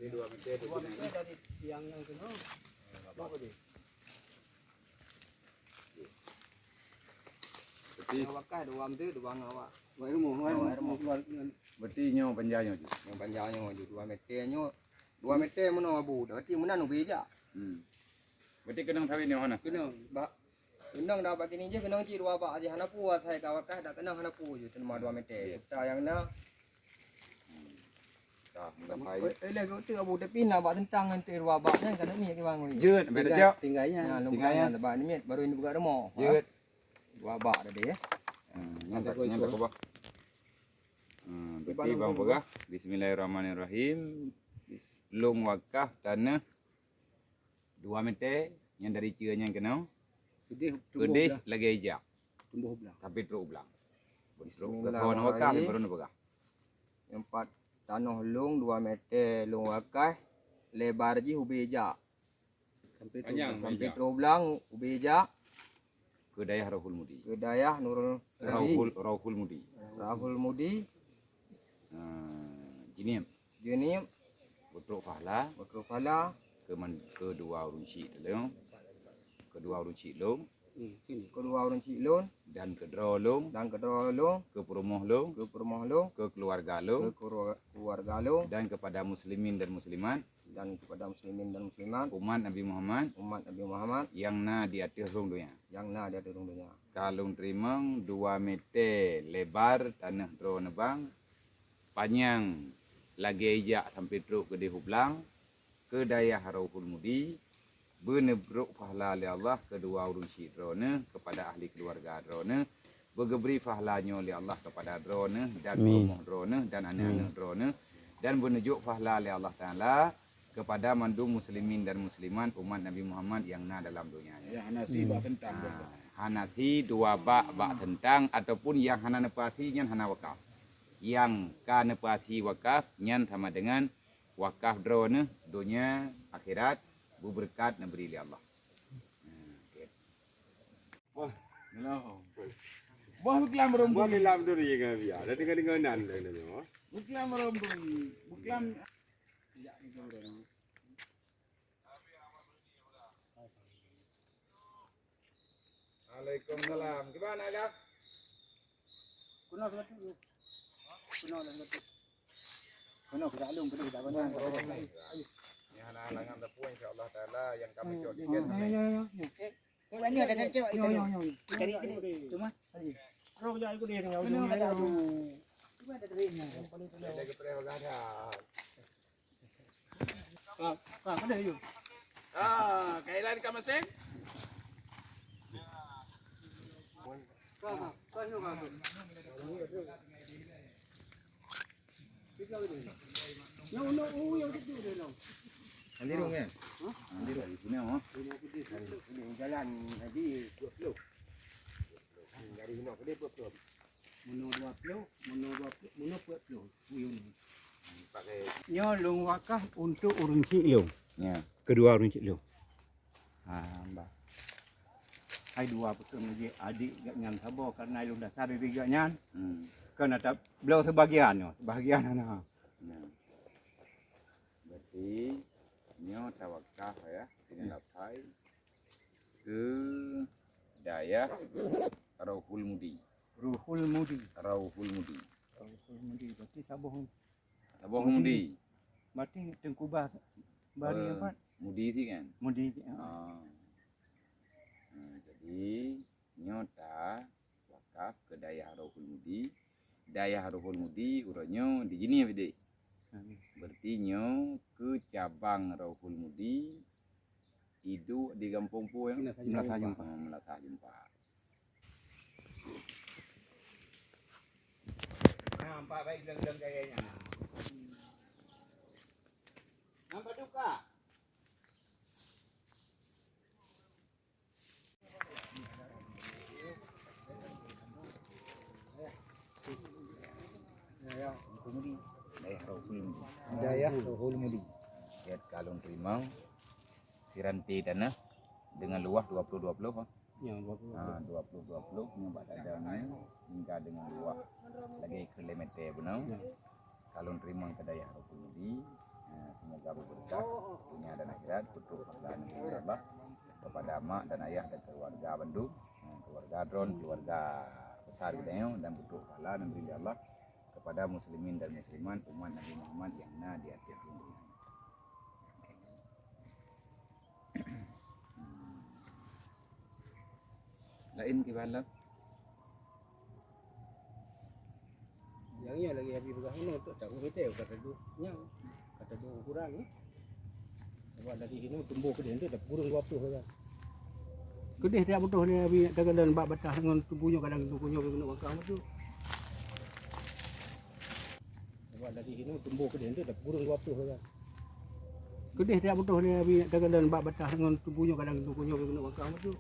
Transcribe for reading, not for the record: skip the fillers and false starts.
Berarti 2 meter dari tiang yang kena. Apa dia? Berarti Wakai 2 meter 2 ngawak. berarti nyo panjangnya tu. Yang panjangnya 2 meter nyo 2 meter mana abu. Berarti mana nu beja. Berarti kena kawin ni mana? Kena ba Kenang dapat kini je kenang ci 2 bak aja hana puas saya kawakai dak kenang hana pu je cuma 2 meter. Ta yang na Dah, mulai. lagi tu abu tapi nak bak tentang nanti 2 baknya kan ni ke bang. Jeut, beda jauh. Tinggalnya. Tinggalnya lebak ni baru ini buka rumah. Jeut. 2 bak tadi ya. Nyata ko ba. Berarti bang pegah. Bismillahirrahmanirrahim. Long wakaf tanah 2 meter yang dari ciranya kena. Kedih lagi hijau. Tumbuh belah. Tapi teruk belang. Bentruk kawan wakaf baru nak pegah. Yang 4 tanah long 2 meter long wakai lebar ji ubeja. Sampai teruk belang ubeja Ke dayah Rahul Mudi. ke dayah Nurul Rahul Mudi. Rahul Mudi Jinim. jenis Betruk fahla. Bakrufala Kedua urun syik dalam. Kedua urun syik long. kedua orang cilon Dan ke draw long. dan kedua long Ke perumoh long. ke rumah long Ke keluarga ke long. keluarga long Dan kepada muslimin dan muslimat. dan kepada muslimin dan muslimat Umat Nabi Muhammad. umat Nabi Muhammad Yang na di atas rung dunia. yang na ada di dunia. Kalung terimang 2 meter lebar tanah draw nebang. Panjang lagi ijak sampai teruk ke dihublang. Ke dayah Rahul Mudi. Benebruk fahla oleh Allah kedua urun syik drone kepada ahli keluarga drone. Bergeberi fahlanya oleh Allah kepada drone dan rumah drone dan anak-anak drone. Dan benujuk fahla oleh Allah Ta'ala kepada mandu muslimin dan muslimat umat Nabi Muhammad yang na dalam dunia. Ya, nasi bak tentang. Hanati 2 bak tentang ataupun yang hana nepati nyan hana wakaf. Yang ka nepati wakaf nyan sama dengan wakaf drone dunia akhirat berberkat dan beri oleh Allah. Wah, buklam rom. Wah, lam tu dia kan biar. Ada dengan nan dah ni. Buklam rom. Buklam. Waalaikumsalam. Gimana ya? Kuno satu. Kuno satu. Kuno kita alung kuno kita banyak. Ni hana langan tepu insya-Allah taala yang kami jadikan. Banyak ada cewek itu. Dari cuma. Roh jadi aku dia dengan Mana ada tu. Cuma ada darinya. Lagi perih ada. ada you. Kailan ka masing? Nanti dong ya. Nanti dong di sini oh. Jalan tadi 20. Dari sini ke dia 20. Mono 20. Pakai Nyo long wakaf untuk urun cilung. ya. Kedua urun cilung. Mbak. Hai dua betul lagi adik gak nyan sabo karena lu dasar dari gak nyan. Hmm. Kan ada belau sebagian yo, sebagian ana. Ya. Berarti nyo tawakal ya, ini lapai ke dayah Rahul Mudi. Ruhul Mudi. Rahul Mudi. Ruhul Mudi berarti saboh. Sabong Mudi. Berarti tengkubah bari apa? Mudi sih kan. Mudi. Jadi nyota wakaf ke dayah Rahul Mudi. Dayah Rahul Mudi uranyo di sini ya Bide. Berarti nyo ke cabang Rahul Mudi itu di Kampung Pu yang Melasa Jumpa. Melasa Jumpa. Nampak baik leng-leng gayanya. Nampak duka. Dayah Rahul Mudi. Lihat kalung terimang siranti tanah dengan luas 20-20 Ya, 20-20 nyumbat adanya hingga dengan luas lagi kilometer benar. Kalung terimang ke dayah Rahul Mudi. Semoga berberkah dunia dan akhirat, putus dan Allah kepada mak dan ayah dan keluarga Bandung, keluarga Dron, keluarga besar Gedeo dan putus Allah dan beri Allah kepada muslimin dan musliman umat Nabi Muhammad yang na di akhir dunia. Lain kibalam Yang ini lagi habis bergahun untuk tak meter kata tu. Yang kata tu kurang ni. Sebab dari sini tumbuh ke dia tu dah kurang 20 saja. Kedih dia betul ni habis kadang-kadang bab batah dengan tubuhnya kadang tubuhnya kena makan tu. Sebab dari sini tumbuh ke dia tu dah kurang 20 saja. Kedih dia betul ni habis kadang-kadang bab batah dengan tubuhnya kadang tubuhnya kena makan tu.